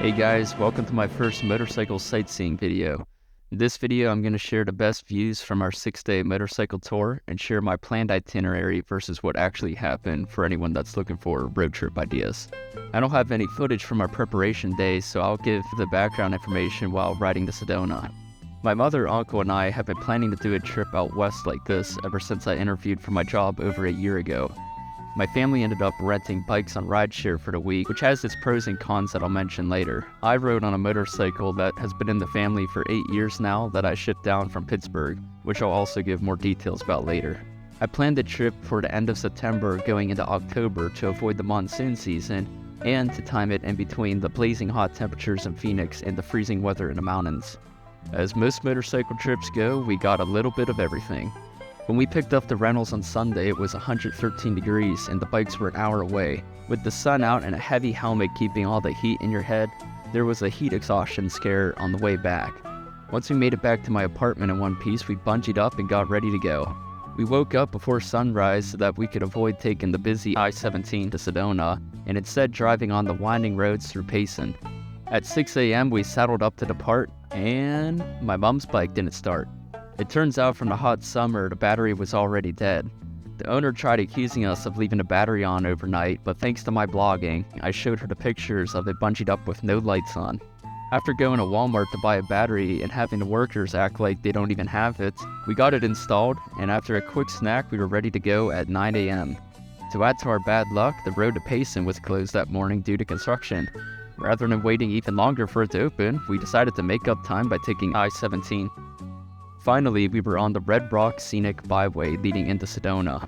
Hey guys, welcome to my first motorcycle sightseeing video. In this video, I'm going to share the best views from our 6-day motorcycle tour and share my planned itinerary versus what actually happened for anyone that's looking for road trip ideas. I don't have any footage from our preparation days, so I'll give the background information while riding to Sedona. My mother, uncle, and I have been planning to do a trip out west like this ever since I interviewed for my job over a year ago. My family ended up renting bikes on rideshare for the week, which has its pros and cons that I'll mention later. I rode on a motorcycle that has been in the family for 8 years now that I shipped down from Pittsburgh, which I'll also give more details about later. I planned the trip for the end of September going into October to avoid the monsoon season and to time it in between the blazing hot temperatures in Phoenix and the freezing weather in the mountains. As most motorcycle trips go, we got a little bit of everything. When we picked up the rentals on Sunday, it was 113 degrees and the bikes were an hour away. With the sun out and a heavy helmet keeping all the heat in your head, there was a heat exhaustion scare on the way back. Once we made it back to my apartment in one piece, we bungeed up and got ready to go. We woke up before sunrise so that we could avoid taking the busy I-17 to Sedona and instead driving on the winding roads through Payson. At 6 a.m. we saddled up to depart and my mom's bike didn't start. It turns out from the hot summer, the battery was already dead. The owner tried accusing us of leaving the battery on overnight, but thanks to my blogging, I showed her the pictures of it bungeed up with no lights on. After going to Walmart to buy a battery and having the workers act like they don't even have it, we got it installed, and after a quick snack, we were ready to go at 9 a.m. To add to our bad luck, the road to Payson was closed that morning due to construction. Rather than waiting even longer for it to open, we decided to make up time by taking I-17. Finally, we were on the Red Rock Scenic Byway leading into Sedona.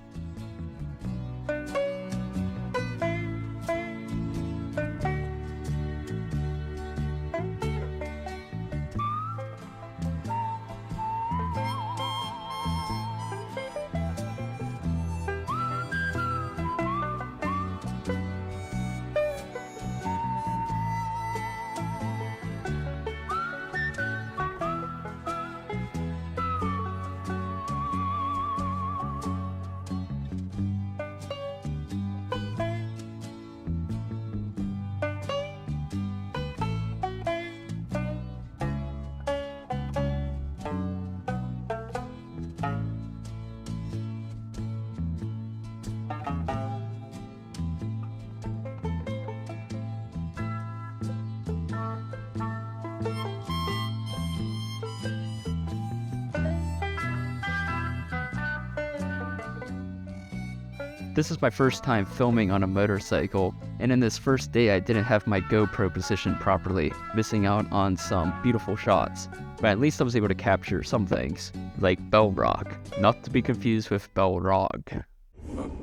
This is my first time filming on a motorcycle, and in this first day I didn't have my GoPro positioned properly, missing out on some beautiful shots. But at least I was able to capture some things, like Bell Rock, not to be confused with Bell Rog.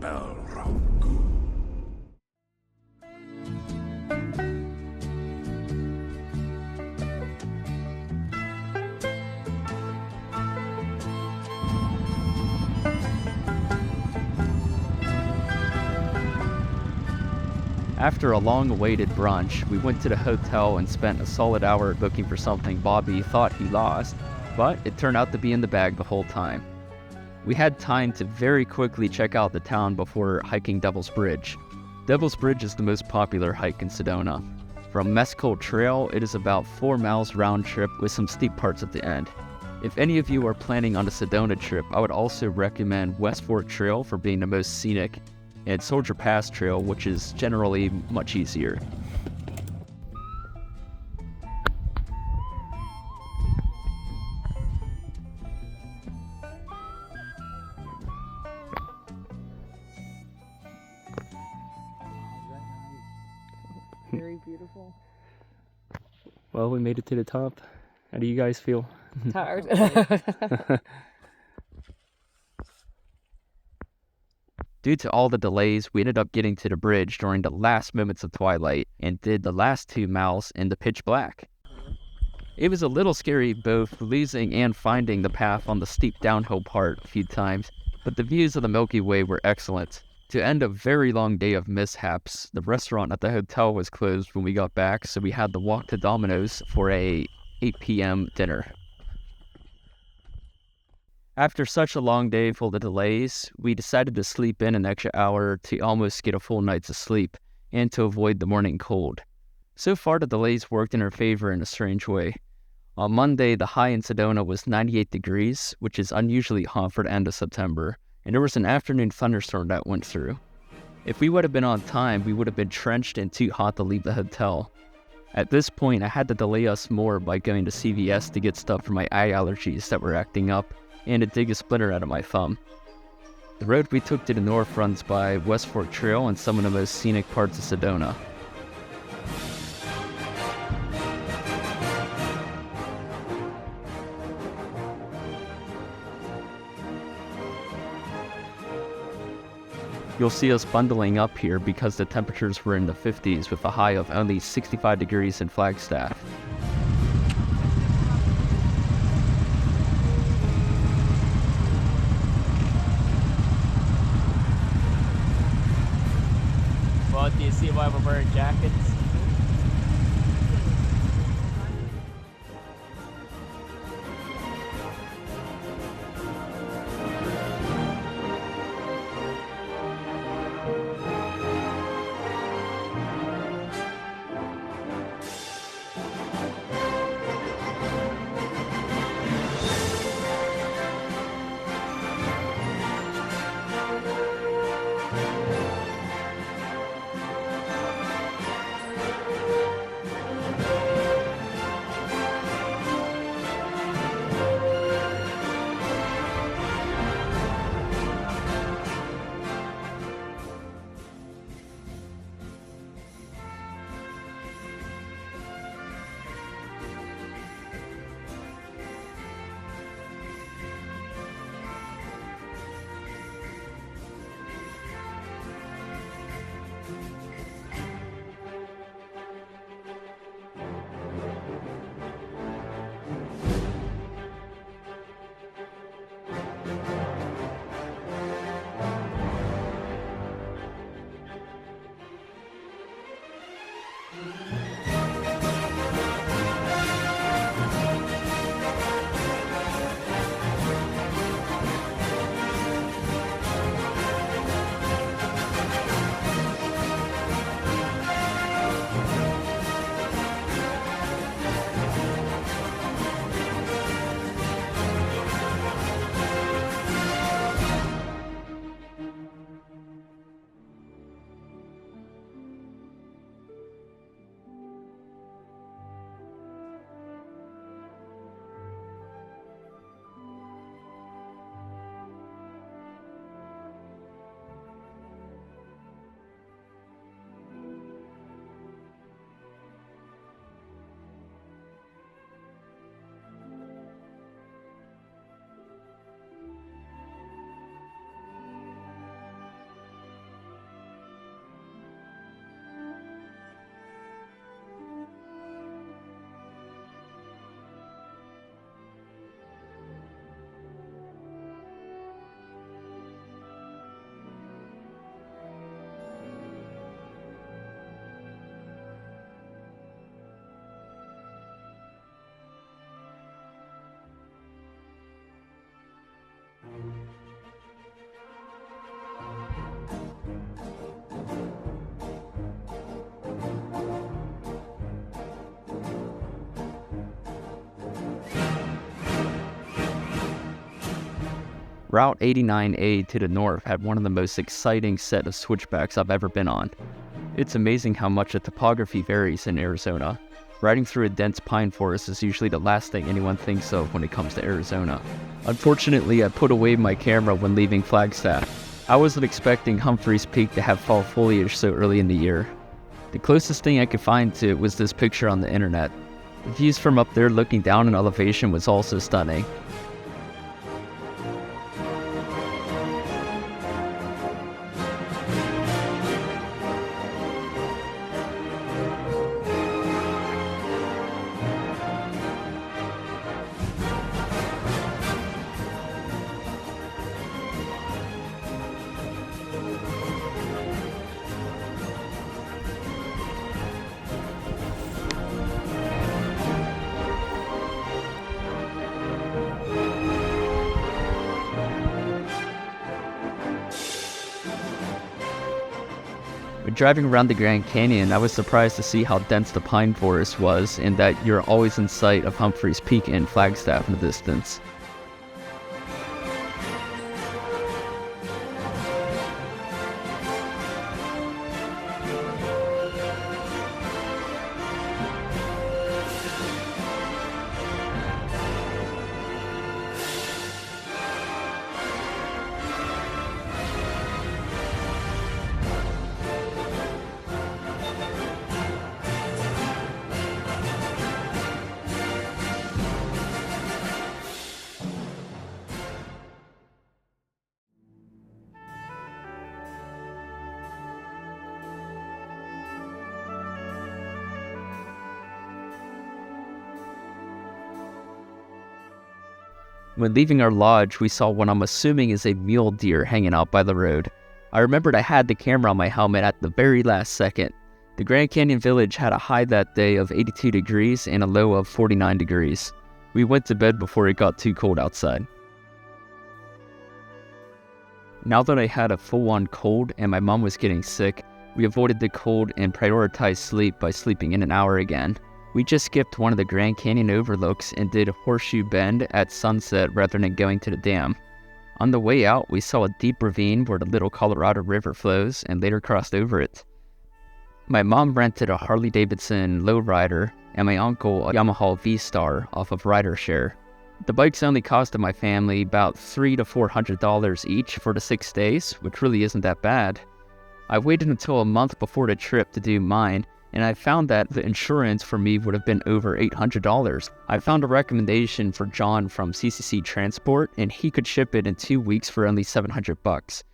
Bell Rock. After a long-awaited brunch, we went to the hotel and spent a solid hour looking for something Bobby thought he lost, but it turned out to be in the bag the whole time. We had time to very quickly check out the town before hiking Devil's Bridge. Devil's Bridge is the most popular hike in Sedona. From Mescal Trail, it is about 4 miles round trip with some steep parts at the end. If any of you are planning on a Sedona trip, I would also recommend West Fork Trail for being the most scenic, and Soldier Pass Trail, which is generally much easier. Very beautiful. Well, we made it to the top. How do you guys feel? Tired. Due to all the delays, we ended up getting to the bridge during the last moments of twilight and did the last 2 miles in the pitch black. It was a little scary both losing and finding the path on the steep downhill part a few times, but the views of the Milky Way were excellent. To end a very long day of mishaps, the restaurant at the hotel was closed when we got back, so we had to walk to Domino's for a 8 p.m. dinner. After such a long day full of delays, we decided to sleep in an extra hour to almost get a full night's of sleep and to avoid the morning cold. So far, the delays worked in our favor in a strange way. On Monday, the high in Sedona was 98 degrees, which is unusually hot for the end of September, and there was an afternoon thunderstorm that went through. If we would have been on time, we would have been drenched and too hot to leave the hotel. At this point, I had to delay us more by going to CVS to get stuff for my eye allergies that were acting up, and to dig a splinter out of my thumb. The road we took to the north runs by West Fork Trail and some of the most scenic parts of Sedona. You'll see us bundling up here because the temperatures were in the 50s with a high of only 65 degrees in Flagstaff. Well, do you see why we're wearing jackets? Route 89A to the north had one of the most exciting set of switchbacks I've ever been on. It's amazing how much the topography varies in Arizona. Riding through a dense pine forest is usually the last thing anyone thinks of when it comes to Arizona. Unfortunately, I put away my camera when leaving Flagstaff. I wasn't expecting Humphreys Peak to have fall foliage so early in the year. The closest thing I could find to it was this picture on the internet. The views from up there looking down in elevation was also stunning. But driving around the Grand Canyon, I was surprised to see how dense the pine forest was and that you're always in sight of Humphreys Peak and Flagstaff in the distance. When leaving our lodge, we saw what I'm assuming is a mule deer hanging out by the road. I remembered I had the camera on my helmet at the very last second. The Grand Canyon Village had a high that day of 82 degrees and a low of 49 degrees. We went to bed before it got too cold outside. Now that I had a full-on cold and my mom was getting sick, we avoided the cold and prioritized sleep by sleeping in an hour again. We just skipped one of the Grand Canyon overlooks and did Horseshoe Bend at sunset rather than going to the dam. On the way out, we saw a deep ravine where the Little Colorado River flows and later crossed over it. My mom rented a Harley-Davidson lowrider and my uncle a Yamaha V-Star off of RiderShare. The bikes only costed my family about $300 to $400 each for the 6 days, which really isn't that bad. I waited until a month before the trip to do mine, and I found that the insurance for me would have been over $800. I found a recommendation for John from CCC Transport, and he could ship it in 2 weeks for only $700.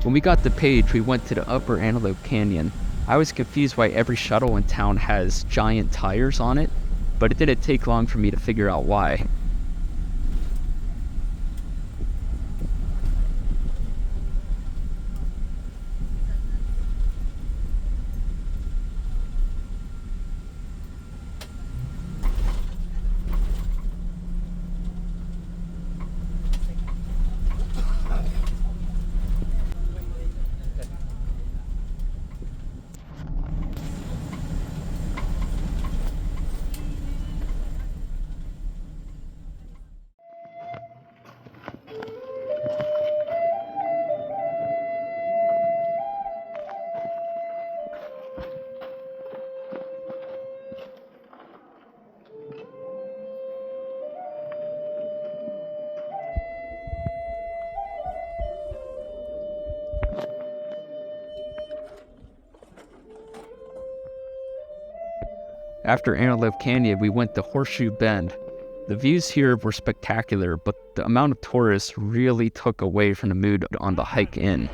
When we got to Page, we went to the Upper Antelope Canyon. I was confused why every shuttle in town has giant tires on it, but it didn't take long for me to figure out why. After Antelope Canyon, we went to Horseshoe Bend. The views here were spectacular, but the amount of tourists really took away from the mood on the hike in.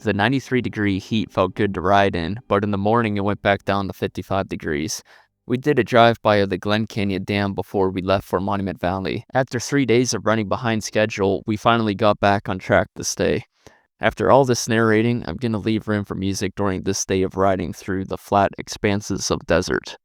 The 93-degree heat felt good to ride in, but in the morning it went back down to 55 degrees. We did a drive-by of the Glen Canyon Dam before we left for Monument Valley. After 3 days of running behind schedule, we finally got back on track to stay. After all this narrating, I'm gonna leave room for music during this day of riding through the flat expanses of desert.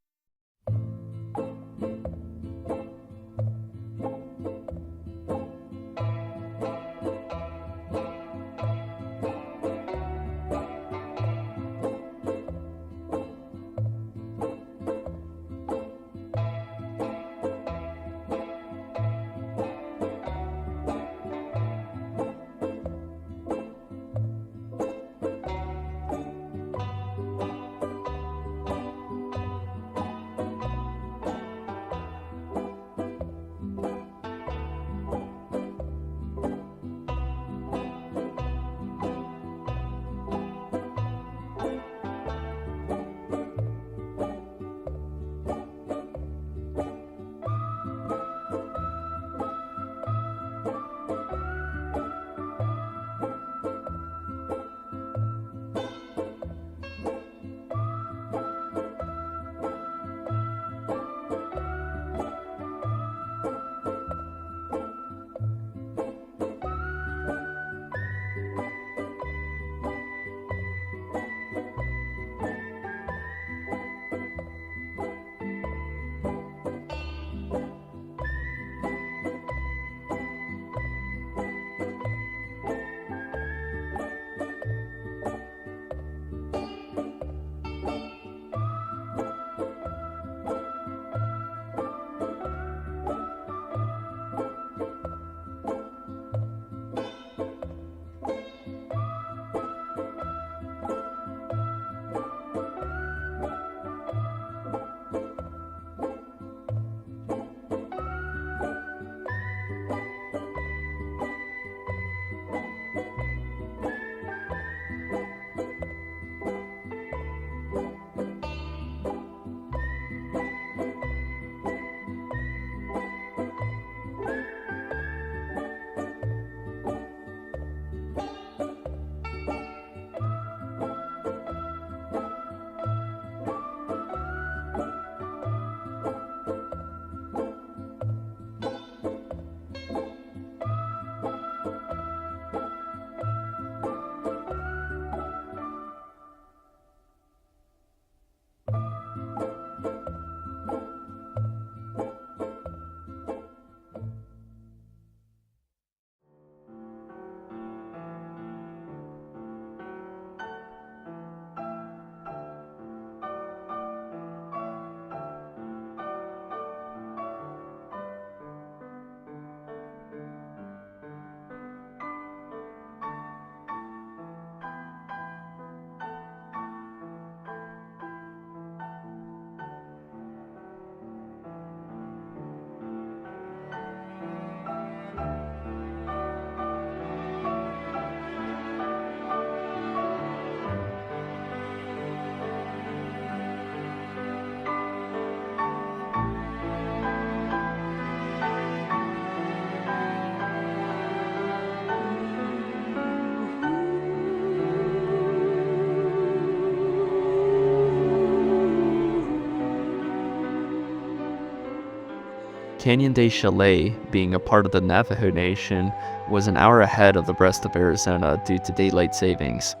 Canyon de Chelly, being a part of the Navajo Nation, was an hour ahead of the rest of Arizona due to daylight savings.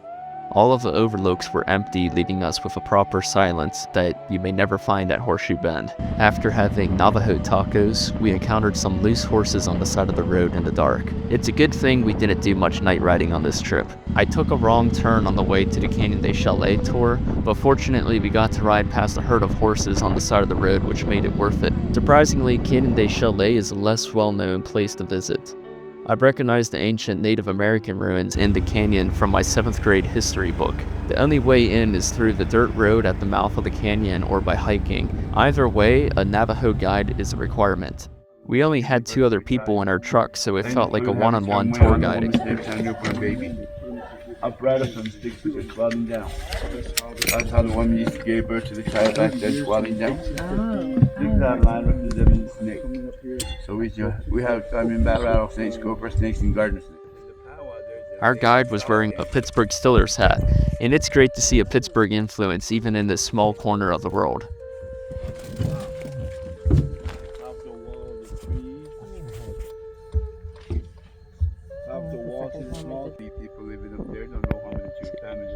All of the overlooks were empty, leaving us with a proper silence that you may never find at Horseshoe Bend. After having Navajo tacos, we encountered some loose horses on the side of the road in the dark. It's a good thing we didn't do much night riding on this trip. I took a wrong turn on the way to the Canyon de Chalet tour, but fortunately we got to ride past a herd of horses on the side of the road, which made it worth it. Surprisingly, Canyon de Chalet is a less well-known place to visit. I've recognized the ancient Native American ruins in the canyon from my 7th grade history book. The only way in is through the dirt road at the mouth of the canyon or by hiking. Either way, a Navajo guide is a requirement. We only had 2 other people in our truck, so it felt like a one-on-one tour guiding. Upright on sticks which are squatting down. That's how the woman used to give birth to the child back then, squatting down. Look that line representing the snake. So we have rattlesnakes, gopher snakes, and garden snakes. Our guide was wearing a Pittsburgh Steelers hat, and it's great to see a Pittsburgh influence even in this small corner of the world.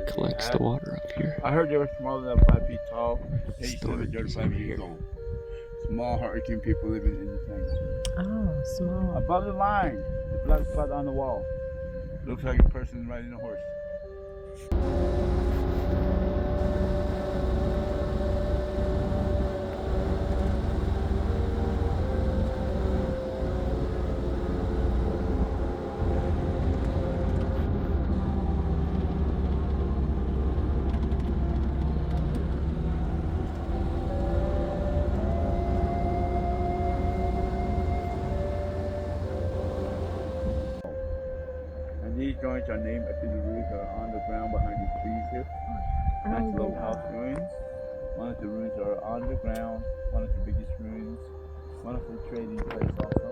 Collects the water up here. I heard they were smaller than 5 feet tall. They used to live at 35 years old. Small hurricane people living in the tank. Oh, small. Above the line, the black spot on the wall. Looks like a person riding a horse. These joints are named after the ruins that are on the ground behind the trees here. That's Low House ruins. One of the ruins are underground, one of the biggest ruins, one of the trading place also.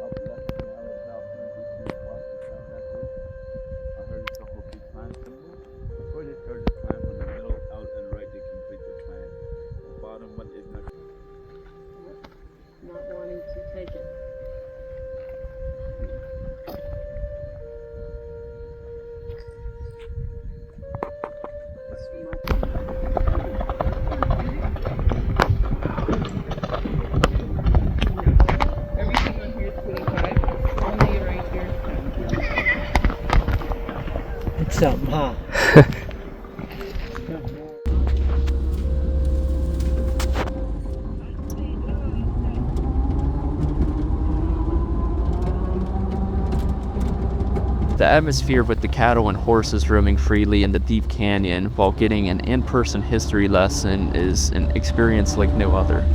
Up left is the Low House ruins, which is across the town back there. I heard it's a whole big climb symbol. Before they start the climb from the middle out and right, they complete the climb. The bottom one is not wanting to take it. Everything on here is 25. Only right here is 10. It's something, huh? The atmosphere with the cattle and horses roaming freely in the deep canyon while getting an in-person history lesson is an experience like no other.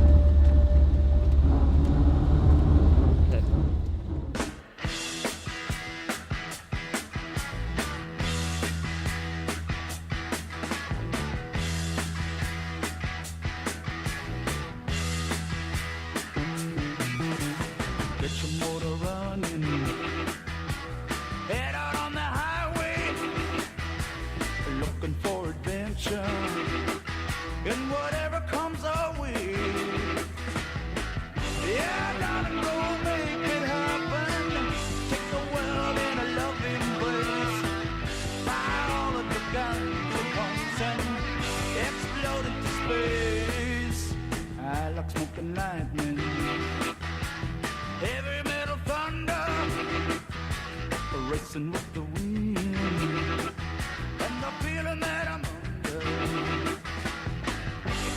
Get your motor running. Head out on the highway, looking for adventure, and whatever comes our way. Yeah, darling, go make it happen. Take the world in a loving embrace. Fire all of the guns at once and explode into space. I like smoking lightning, heavy metal thunder, racing with the wind, and the feeling that I'm under.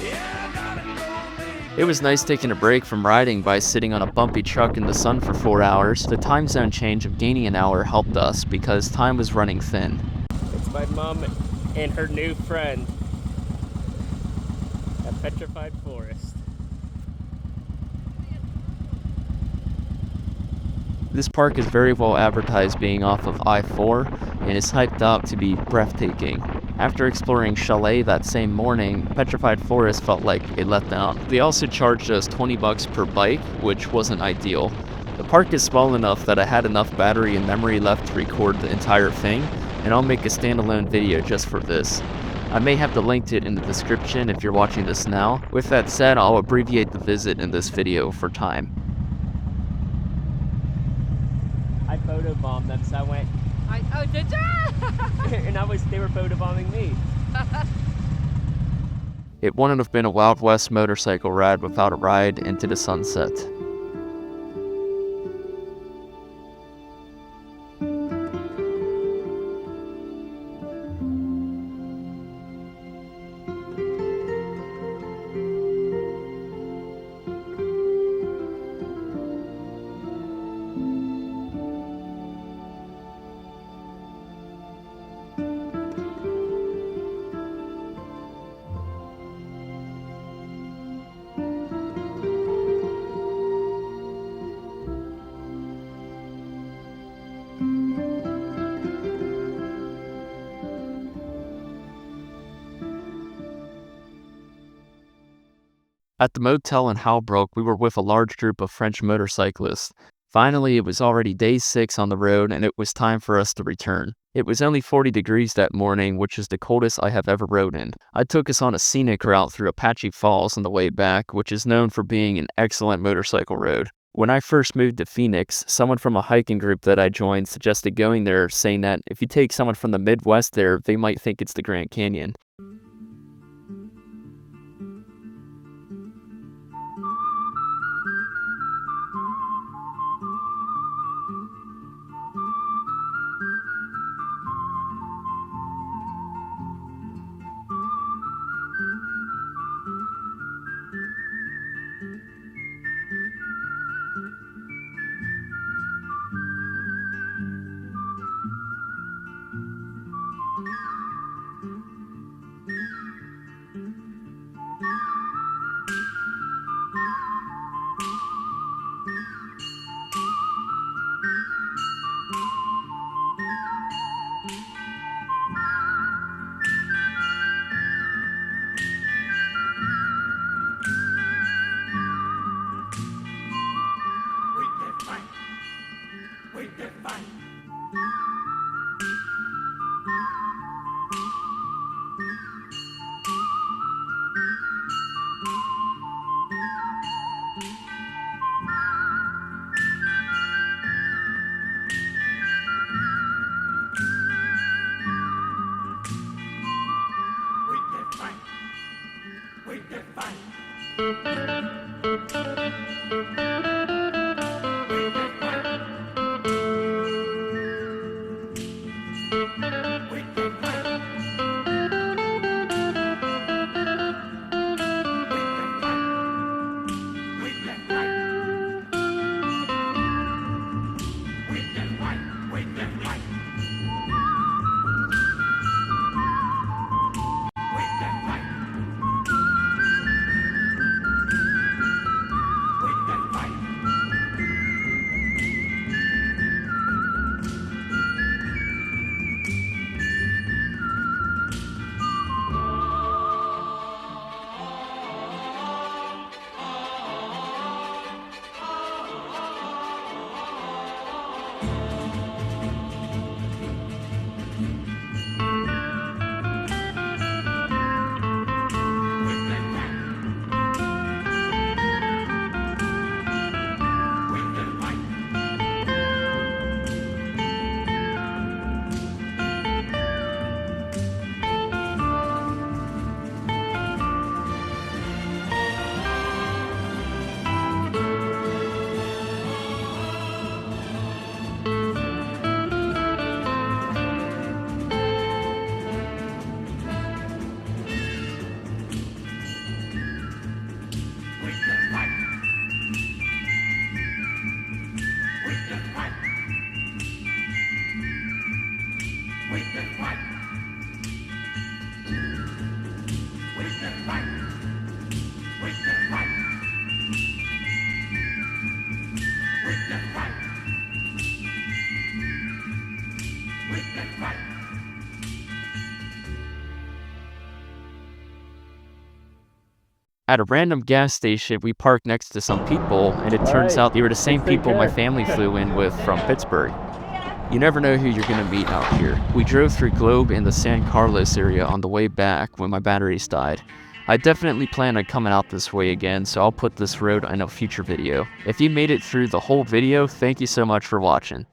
Yeah, darling, go make It was nice taking a break from riding by sitting on a bumpy truck in the sun for 4 hours. The time zone change of gaining an hour helped us because time was running thin. It's my mom and her new friend at Petrified Forest. This park is very well advertised being off of I-4 and is hyped up to be breathtaking. After exploring Chalet that same morning, Petrified Forest felt like a letdown. They also charged us $20 per bike, which wasn't ideal. The park is small enough that I had enough battery and memory left to record the entire thing, and I'll make a standalone video just for this. I may have to link to it in the description if you're watching this now. With that said, I'll abbreviate the visit in this video for time. I photobombed them, so I went Oh, did ya? And they were photobombing me. It wouldn't have been a Wild West motorcycle ride without a ride into the sunset. At the motel in Halbrook, we were with a large group of French motorcyclists. Finally, it was already day 6 on the road and it was time for us to return. It was only 40 degrees that morning, which is the coldest I have ever rode in. I took us on a scenic route through Apache Falls on the way back, which is known for being an excellent motorcycle road. When I first moved to Phoenix, someone from a hiking group that I joined suggested going there, saying that if you take someone from the Midwest there, they might think it's the Grand Canyon. At a random gas station, we parked next to some people, and it turns out they were the same people my family flew in with from Pittsburgh. You never know who you're gonna meet out here. We drove through Globe and the San Carlos area on the way back when my batteries died. I definitely plan on coming out this way again, so I'll put this road in a future video. If you made it through the whole video, thank you so much for watching.